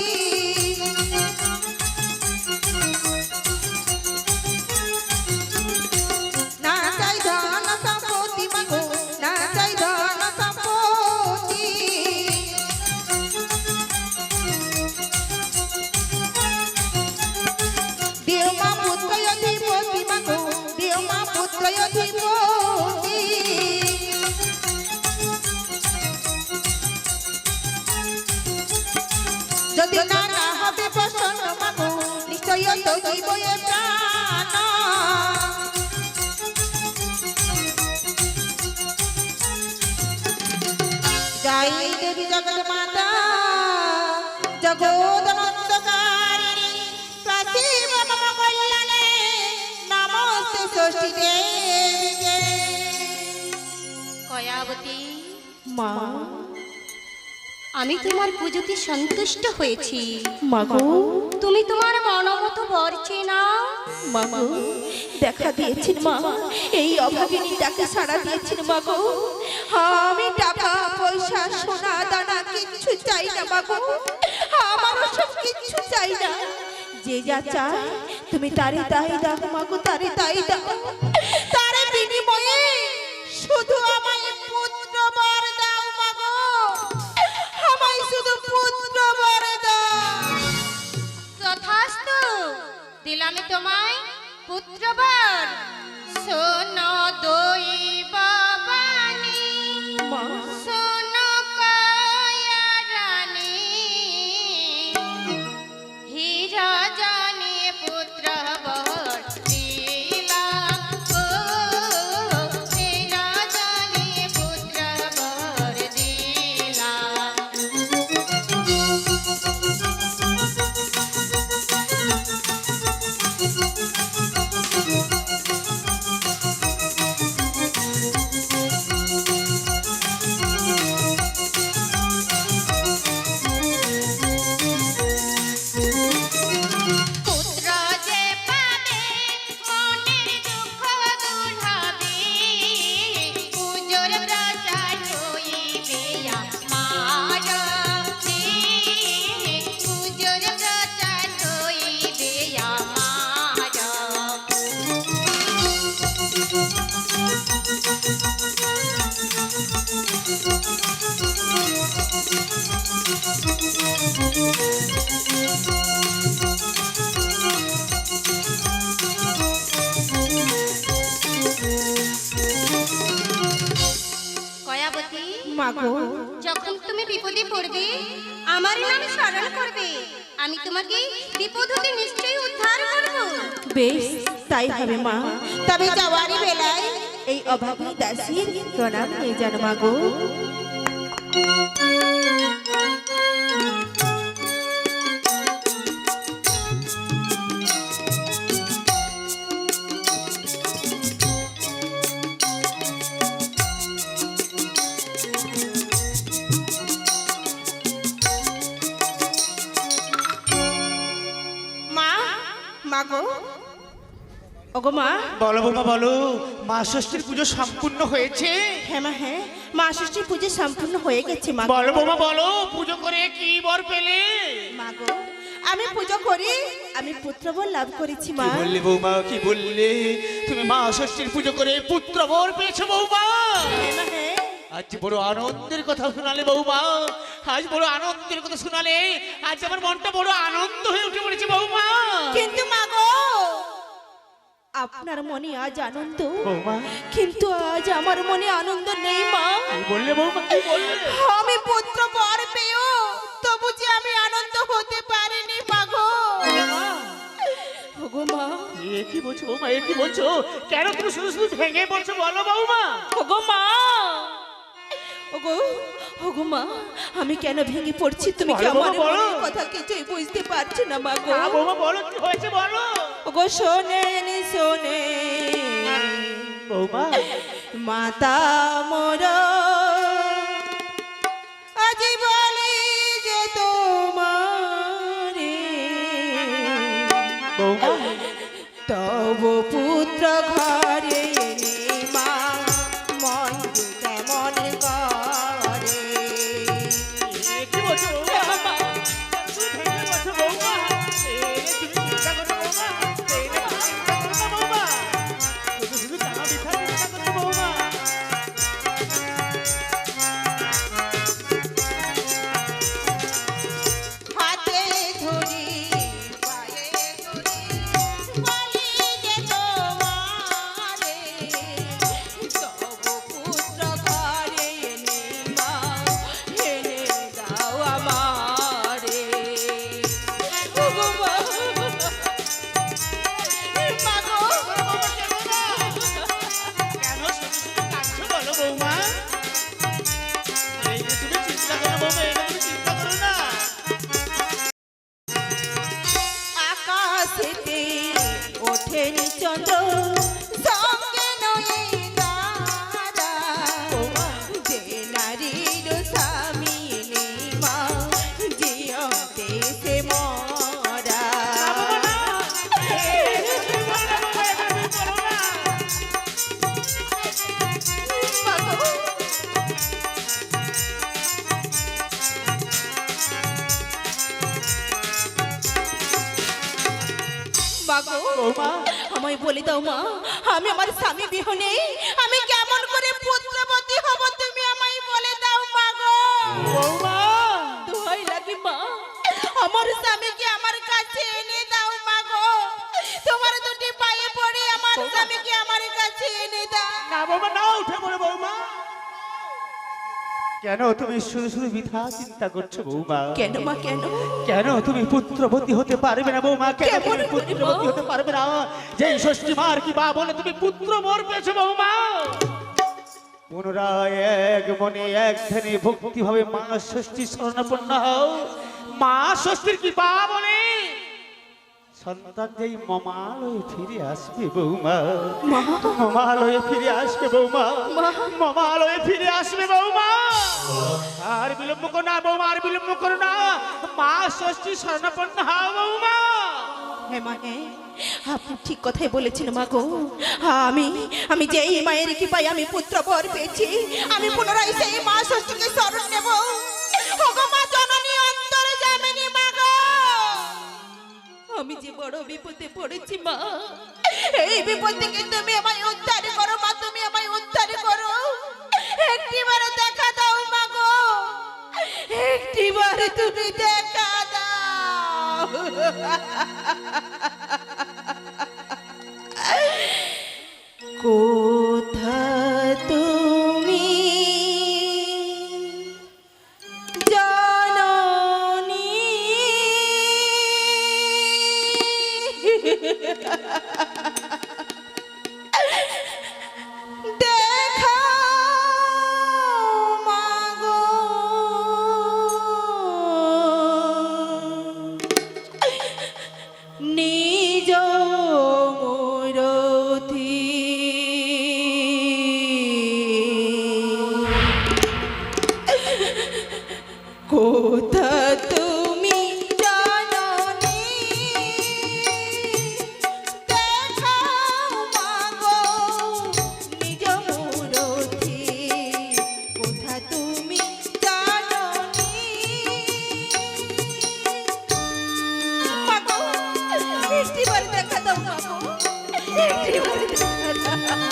না চাই ধন সম্পত্তি মাগো না চাই ধন সম্পত্তি দিও মা পুত্র অধিপতি মাগো দিও মা পুত্র অধিপতি যদি না না হবে প্রসন্ন মাগো নিশ্চয় তো দিব এ প্রাণ জয় দেবী জগৎ মাতা জগদনন্দকারিণী প্রতিম মম কল্যাণে নমস্তে ষষ্ঠী দেবীকে কয়াবতী মা আমি তোমার পুজোতে সন্তুষ্ট হয়েছি মাগো তুমি তোমার মনোমতো বর চেয়ে নাও মাগো দেখা দিয়েছেন মা এই অভাগিনী ডাকে সাড়া দিয়েছেন মাগো আমি টাকা পয়সা সোনা দানা কিচ্ছু চাই না মাগো আমারও সব কিচ্ছু চাই না যে যা চায় তুমি তারে তাই দাও মাগো তারে তাই দাও তারে বিনিময়ে শুধু আমায় পুত্র বর দাও মাগো আমায় শুধু পুত্র বর দাও তথাস্তু দিলাম তোমায় পুত্রবর সোনো দৈব বাণী মা সোনো কায়া রানী হীরা জানি পুত্রবর দিলাম ও হীরা জানি পুত্রবর দিলাম পুত্র যে পাবে মনের দুঃখ দূর হবে পুজোর প্রচার হইবে আমার পুজোর প্রচার হইবে আমার কয়াবতী মাগো যখন তুমি বিপদে পড়বে আমার নাম স্মরণ করবে আমি তোমাকে বিপদ হতে নিশ্চয়ই উদ্ধার করব। বেশ তাই হবে মা, তবে যাওয়ারই বেলায় এই অভাবী দাসীর প্রণাম নিয়ে যান মা গো। মা, মা গো, ওগো মা। বলো বৌমা বলো, মা ষষ্ঠীর পুজো সম্পূর্ণ হয়েছে? হ্যাঁ মা, হ্যাঁ মা ষষ্ঠীর পুজো সম্পূর্ণ হয়ে গেছে মা। বলো বৌমা বলো, পুজো করে কি বর পেলে? মা গো, আমি পুজো করি আমি পুত্রবর লাভ করেছি মা। কি বললে বৌমা, কি বললে? তুমি মা ষষ্ঠীর পুজো করে পুত্র বর পেয়েছো বৌমা? হ্যাঁ মা, হ্যাঁ। আজ বড় আনন্দের কথা শোনালে বৌমা, আজ বড় আনন্দের কথা শোনালে, আজ আমার মনটা বড় আনন্দ হয়ে উঠে পড়েছে বৌমা। কিন্তু মা গো, আপনার মনে আজ আনন্দ, বৌমা কিন্তু আজ আমার মনে আনন্দ নেই মা। কি বললে বৌমা, কি বললে? আমি পুত্র বর পেয়েও তবু যে আমি আনন্দ হতে পারিনি মা গো। ওগো মা, এ কি বলছো বৌমা, এ কি বলছো? কেন তুমি শুধু শুধু ভেঙে পড়ছো বলো বৌমা? ওগো মা, ওগো ওগো মা, আমি কেন ভেঙে পড়ছি তুমি কি বলো, আমার বলো। মনের কথা কিছুই বুঝতে পারছো না মা গো। বৌমা বলো, কি হয়েছে বলো? ওগো শোনেন শোনে বৌমা মাতা মোর আজ বলি যে তোমারে বৌমা তব পুত্র ঘরে এনে মা মন যে কেমন করে। এ কি বলছো বৌমা? তুমি ভেঙে পড়ছো বৌমা? তুমি চিন্তা করো বৌমা, তুমি চিন্তা করো না বৌমা, শুধু শুধু টাকা বিথা চিন্তা করছো বৌমা। হাতে ধরি পায়ে ধরি বলি যে তোমারে তব পুত্র ঘরে এনে মা এনে দাও আমারে। ওগো মা, মা গো, কেন শুধু শুধু কাঁদছো বলো বৌমা? এই যে তুমি চিন্তা করো বৌমা, এটা তুমি চিন্তা করো না। আকাশেতে ওঠেনি চন্দ্র সঙ্গে নয় তারা যে নারীর স্বামী নেই মা জিয়তে সে মরা। মাগো, মাগো, বৌমা আমায় বলে দাও মা, আমি আমার স্বামী বিহনে আমি কেমন করে পুত্রবতী হব তুমি আমায় বলে দাও মাগো। বৌমা দোহাই লাগে মা, আমার স্বামীকে আমার কাছে এনে দাও মাগো। তোমার দুটি পায়ে পড়ে আমার স্বামীকে আমার কাছে এনে দাও। না বৌমা না, উঠে পড়ো বৌমা। কেন তুমি শুধু শুধু বৃথা চিন্তা করছো বৌমা? কেন মা, কেন? কেন তুমি পুত্রবতী হতে পারবে না বৌমা? কেন কেমন তুমি করে পুত্রবতী মা? হতে পারবে না? যে ষষ্ঠী মার কি বা বলে তুমি পুত্র বর পেয়েছো বৌমা। পুনরায় এক মনে এক ধ্যানে ভক্তি ভাবে মা ষষ্ঠী শরণাপন্ন হও। মা ষষ্ঠীর কি বা বলে সন্তান যেই মমালয়ে ফিরে আসবে বৌমা, মমালয়ে ফিরে আসবে বৌমা, মমালয়ে ফিরে আসবে বৌমা। আর বিলম্ব করো না বৌমা, আর বিলম্ব করো না, মা ষষ্ঠী শরণাপন্ন হও বৌমা। হ্যাঁ মা, হ্যাঁ আপনি ঠিক কথাই বলেছেন মা গো। আমি যেই মায়ের কি পাই আমি পুত্র বর পেয়েছি, আমি পুনরায় সেই মা ষষ্ঠীকে শরণ নেব। ওগো মা জননী অন্তর্যামিনী মা গো, আমি যে বড় বিপদে পড়েছি মা, এই বিপদ থেকে তুমি আমায় উদ্ধার করো মা, তুমি আমায় উদ্ধার করো। একটিবার দেখা দাও মা গো, একটিবার তুমি দেখা দাও। কোথা তুমি জননী দেখা মাগো নিজ মূরতি কোথা তুমি জাননি দেখাও মাগো নিজ মূরতি কোথা তুমি জাননি মাগো একটিবার দেখা দাও মাগো একটিবার দেখা দাও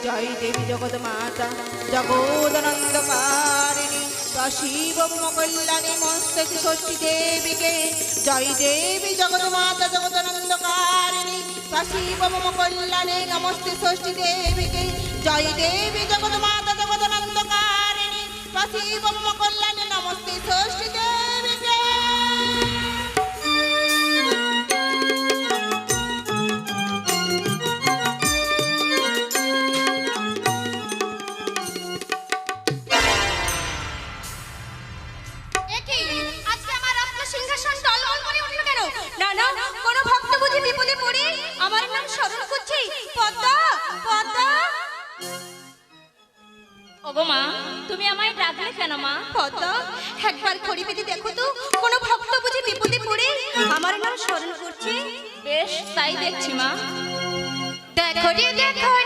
জয় দেবী জগৎ মাতা জগদানন্দকারিণী শিব কল্যাণী মস্তক ষষ্ঠী দেবীকে জয় দেবী জগৎ মাতা জগদানন্দকারিণী শিব কল্যাণী নমস্তে ষষ্ঠী দেবীকে জয় দেবী জগৎ মাতা জগদানন্দকারিণী শিব কল্যাণী নমস্তে ষষ্ঠী দেবীকে আমার নাম স্মরণ করছি পদ্মা পদ্মা। ওগো মা, তুমি আমায় ডাকলে কেন মা? পদ্মা একবার খড়ি পেতে দেখো তো কোনো ভক্ত বুঝি বিপদে পড়ে আমার নাম স্মরণ করছে। বেশ, তাই দেখছি মা। দেখো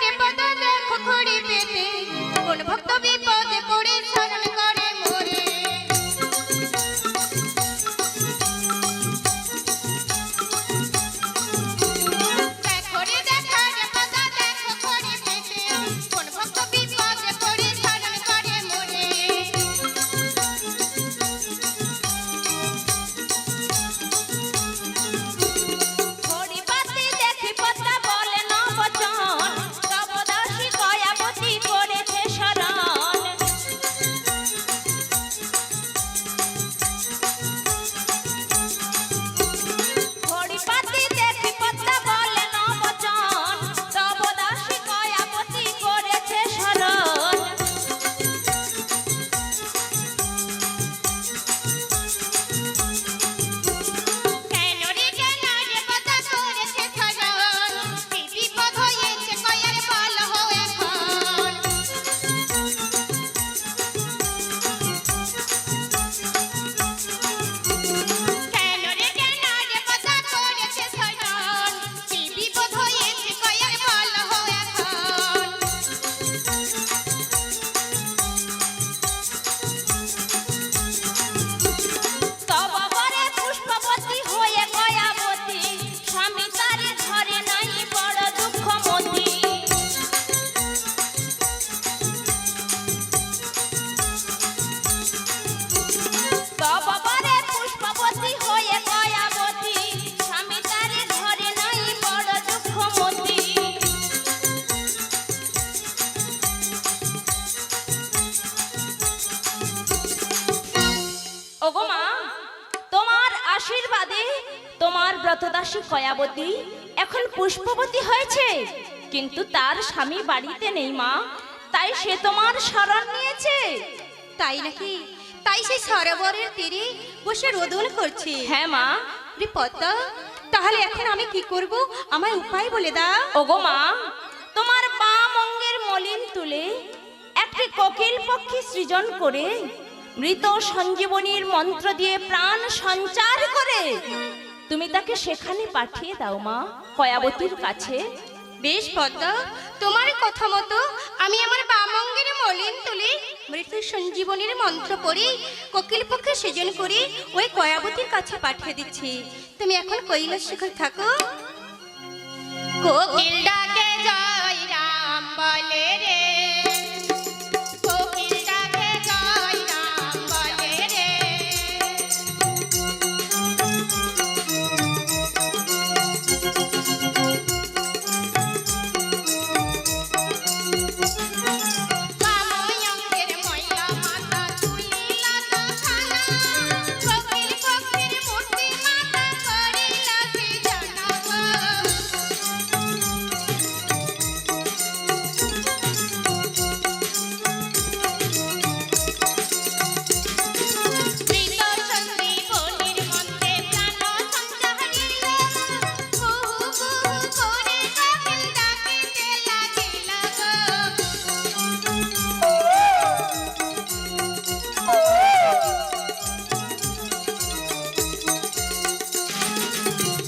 রে পদ্মা দেখো খড়ি পেতে কোন ভক্ত বিপদে পড়ে শরণ করে মোরে। দেখো রে পদ্মা দেখো খড়ি পেতে কোন ভক্ত বিপদে পড়ে শরণ করে মোরে। খড়ি পাতে দেখি পদ্মা বলে না বচন, তবদাসী কয়াবতী করেছে শরণ। খড়ি পাতে দেখি পদ্মা বলে না বচন, তবদাসী কয়াবতী করেছে শরণ। কেন রে পদ্মা করেছে শরণ কি বিপদ হয়েছে কয়ার বল হো এখন। কেন রে পদ্মা করেছে শরণ কি বিপদ হয়েছে কয়ার বল হো এখন। তব বরে পুষ্পবতী হয়ে কয়াবতী, স্বামী তারে ধরে নাই বড় দুঃখমতী। তব বরে পুষ্পবতী হয়ে কয়াবতী, স্বামী তারে ধরে নাই বড় দুঃখমতী। ওগো মা, তোমার আশীর্বাদে তোমার ব্রতদাসী কয়াবতী এখন পুষ্পবতী হয়েছে, কিন্তু তার স্বামী বাড়িতে নেই মা, তাই সে তোমার শরণ নিয়েছে। তাই নাকি? তাই সেই সরোবরের তীরে বসে রোদন করছি। হ্যাঁ মা। রে পদ্মা, তাহলে এখন আমি কি করব? আমার উপায় বলে দাও। ওগো মা, তোমার বাম অঙ্গের মলিন তুলে একটি কোকিল পক্ষী সৃজন করে মৃত সঞ্জীবনীর মন্ত্র দিয়ে প্রাণ সঞ্চার করে তুমি তাকে সেখানে পাঠিয়ে দাও মা, কয়াবতীর কাছে। বেশ পদ্মা, তোমার কথা মতো আমি আমার বাম অঙ্গের মলিন তুলে মৃত্যু সঞ্জীবনীর মন্ত্র পড়ে কোকিল পক্ষে সৃজন করে ওই কয়াবতীর কাছে পাঠিয়ে দিচ্ছি। তুমি এখন কৈলাস শিখর থাকো। কোকিল ডাকে জয় রাম বলে রে, কোকিল ডাকে জয় রাম বলে রে। বাময়ঙ্গের ময়লা মাথা তুলিলা তখানা, কোকিল পক্ষীর মূর্তি মাথা করিলা সৃজনা গো। মৃত সঞ্জীবনীর মন্ত্রে প্রাণ সঞ্চারিল, হু হু হু করে কোকিল ডাকিতে লাগিল গো।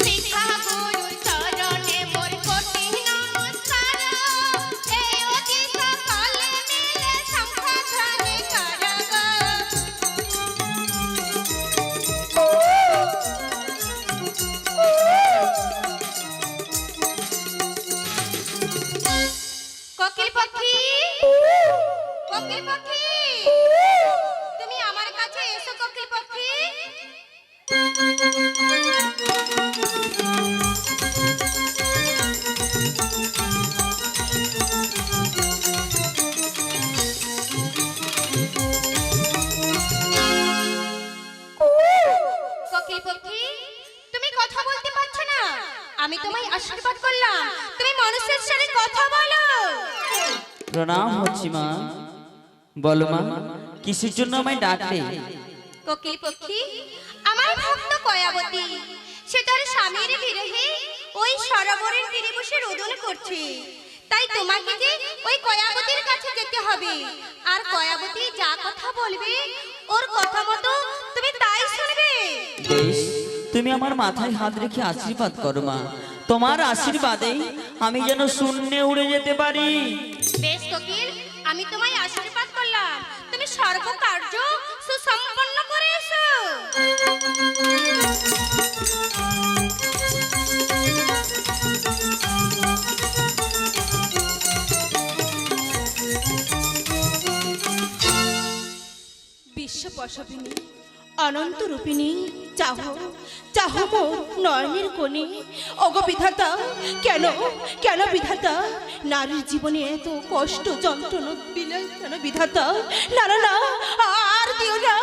শিখা গুরু চরণে মোর কোটি নমস্কার, এই অতি সকলে মিলে সংসাধনে কর গো। কোকিল পক্ষী, কোকিল পক্ষী, তুমি আমার কাছে এসো কোকিল পক্ষী। কোকিল পক্ষী, তুমি কথা বলতে পারছো না? আমি তোমায় আশীর্বাদ করলাম, তুমি মানুষের সাথে কথা বলো। প্রণাম হচ্ছি মা। বলো মা, কিসের জন্য আমায় ডাকলে? কোকিল পক্ষী, আমার ভক্ত কয়াবতী সে তার স্বামীর বিরহে ওই সরোবরের তীরে বসে রোদন করছে। তাই তোমাকে যে ওই কয়াবতীর কাছে যেতে হবে, আর কয়াবতী যা কথা বলবে ওর কথা মতো তুমি তাই শুনবে। বেশ, তুমি আমার মাথায় হাত রেখে আশীর্বাদ করো মা। তোমার আশীর্বাদে আমি যেন শূন্যে উড়ে যেতে পারি। বেশ কোকিল, আমি তোমায় আশীর্বাদ করলাম, তুমি সর্বকার্য সুসম্পন্ন করে এসো। বিশ্বপশবিনী, অনন্ত রূপিণী, চাহো চাহো মোর নয়নের কোণে। ওগো বিধাতা, কেন কেন বিধাতা নারীর জীবনে এত কষ্ট যন্ত্রণা দিলে কেন বিধাতা? না না না, আর দিও না।